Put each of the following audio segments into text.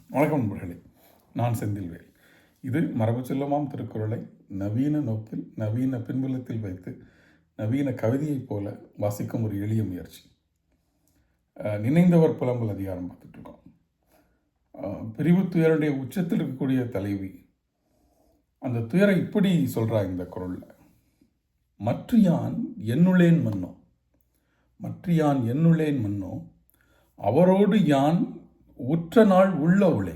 வணக்கம் நண்பர்களே, நான் செந்தில்வேல். இது மரபு செல்வமாம் திருக்குறளை நவீன நோக்கில் நவீன பின்புலத்தில் வைத்து நவீன கவிதையைப் போல வாசிக்கும் ஒரு எளிய முயற்சி. நினைந்தவர் புலம்பல் அதிகாரம் பார்த்துட்ருக்கோம். பிரிவு துயருடைய உச்சத்தில் இருக்கக்கூடிய தலைவி அந்த துயரை இப்படி சொல்கிறா இந்த குறளில்: மற்ற யான் என்னுளேன் மன்னோ, மற்ற யான் என்னுளேன் மன்னோ, அவரோடு யான் உற்ற நாள் உள்ள உளே.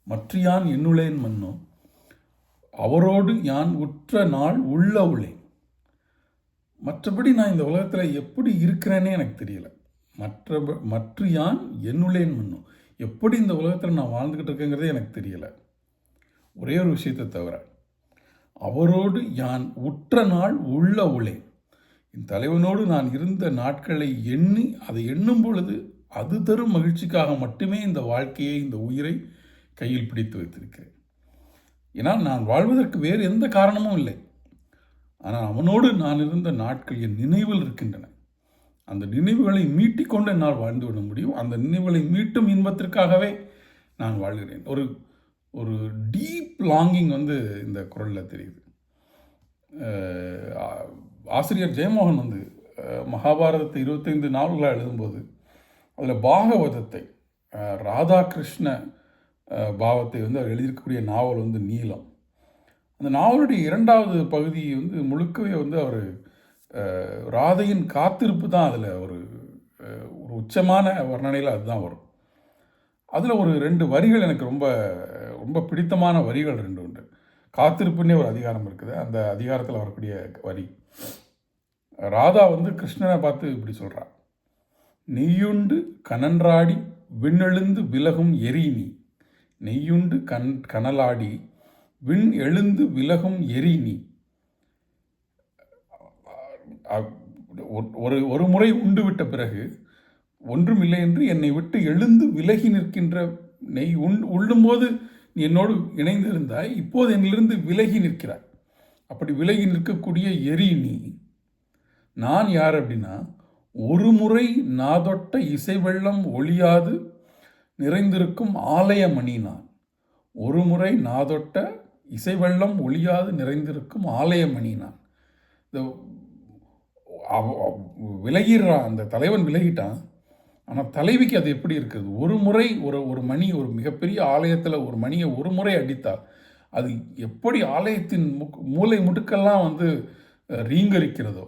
மற்ற யான் என்னுளேன் மன்னோ, அவரோடு யான் உற்ற நாள் உள்ள உளே. மற்றபடி நான் இந்த உலகத்தில் எப்படி இருக்கிறேன்னே எனக்கு தெரியல. மற்ற யான் என்னுளேன் மன்னோ, எப்படி இந்த உலகத்தில் நான் வாழ்ந்துக்கிட்டு இருக்கேங்கிறதே எனக்கு தெரியல. ஒரே ஒரு விஷயத்தை தவிர, அவரோடு யான் உற்ற நாள் உள்ள உளே. என் தலைவனோடு நான் இருந்த நாட்களை எண்ணி அதை எண்ணும் பொழுது அது தரும் மகிழ்ச்சிக்காக மட்டுமே இந்த வாழ்க்கையை, இந்த உயிரை கையில் பிடித்து வைத்திருக்கிறேன். ஏன்னா நான் வாழ்வதற்கு வேறு எந்த காரணமும் இல்லை. ஆனால் அவனோடு நான் இருந்த நாட்கள் என் நினைவில் இருக்கின்றன. அந்த நினைவுகளை மீட்டிக்கொண்டு என்னால் வாழ்ந்து விட முடியும். அந்த நினைவுகளை மீட்டும் இன்பத்திற்காகவே நான் வாழ்கிறேன். ஒரு ஒரு டீப் லாங்கிங் இந்த குரலில் தெரியுது. ஆசிரியர் ஜெயமோகன் மகாபாரதத்தை 25 நாவல்களாக எழுதும்போது அதில் பாகவதத்தை, ராதாகிருஷ்ண பாவத்தை அவர் எழுதியிருக்கக்கூடிய நாவல் நீலம். அந்த நாவலுடைய 2வது பகுதி முழுக்கவே அவர் ராதையின் காத்திருப்பு தான் அதில் ஒரு உச்சமான வர்ணனையில் அதுதான் வரும். அதில் ஒரு 2 வரிகள் எனக்கு ரொம்ப ரொம்ப பிடித்தமான வரிகள் 2 உண்டு. காத்திருப்புன்னே ஒரு அதிகாரம் இருக்குது. அந்த அதிகாரத்தில் வரக்கூடிய வரி, ராதா கிருஷ்ணனை பார்த்து இப்படி சொல்கிறா: நெய்யுண்டு கனன்றாடி விண்ணெழுந்து விலகும் எரி நீ. நெய்யுண்டு கனலாடி விண் எழுந்து விலகும் எரி நீ. ஒரு முறை உண்டு விட்ட பிறகு ஒன்றும் இல்லை என்று என்னை விட்டு எழுந்து விலகி நிற்கின்ற நெய் உள்ளும்போது நீ என்னோடு இணைந்து இருந்தாய், இப்போது என்னிலிருந்து விலகி நிற்கிறாய். அப்படி விலகி நிற்கக்கூடிய எரி நீ. நான் யார் அப்படின்னா, ஒரு முறை நாதொட்ட இசை வெள்ளம் ஒளியாது நிறைந்திருக்கும் ஆலயமணி நான். ஒரு முறை நாதொட்ட இசை வெள்ளம் ஒளியாது நிறைந்திருக்கும் ஆலயமணி நான். விலகிடுறான் அந்த தலைவன், விலகிட்டான். ஆனால் தலைவிக்கு அது எப்படி இருக்குது? ஒரு முறை ஒரு மணி, ஒரு மிகப்பெரிய ஆலயத்தில் ஒரு மணியை ஒரு முறை அடித்தால் அது எப்படி ஆலயத்தின் மூலை முடுக்கெல்லாம் ரீங்கரிக்கிறதோ,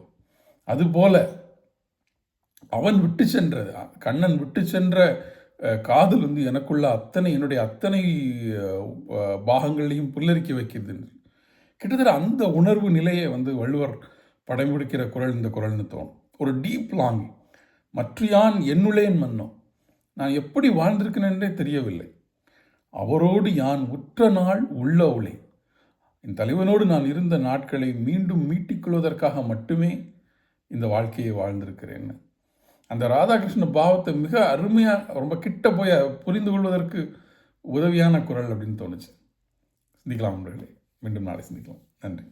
அதுபோல அவன் விட்டு சென்ற, கண்ணன் விட்டு சென்ற காதல் எனக்குள்ள என்னுடைய அத்தனை பாகங்களையும் புல்லரிக்க வைக்கிறது. கிட்டத்தட்ட அந்த உணர்வு நிலையை வள்ளுவர் படைமுடிக்கிற குரல் இந்த குரல்னு தோணும். ஒரு டீப் லாங். மற்ற யான் என்னுளேன் மன்னோ, நான் எப்படி வாழ்ந்திருக்கிறேன்றே தெரியவில்லை. அவரோடு யான் உற்ற நாள் உள்ள உளே. என் தலைவனோடு நான் இருந்த நாட்களை மீண்டும் மீட்டிக்கொள்வதற்காக மட்டுமே இந்த வாழ்க்கையை வாழ்ந்திருக்கிறேன்னு அந்த ராதாகிருஷ்ண பாவத்தை மிக அருமையாக, ரொம்ப கிட்ட போய் புரிந்து கொள்வதற்கு உதவியான குரல் அப்படின்னு தோணுச்சு. சிந்திக்கலாம் நண்பர்களே. மீண்டும் நாளை சிந்திக்கலாம். நன்றி.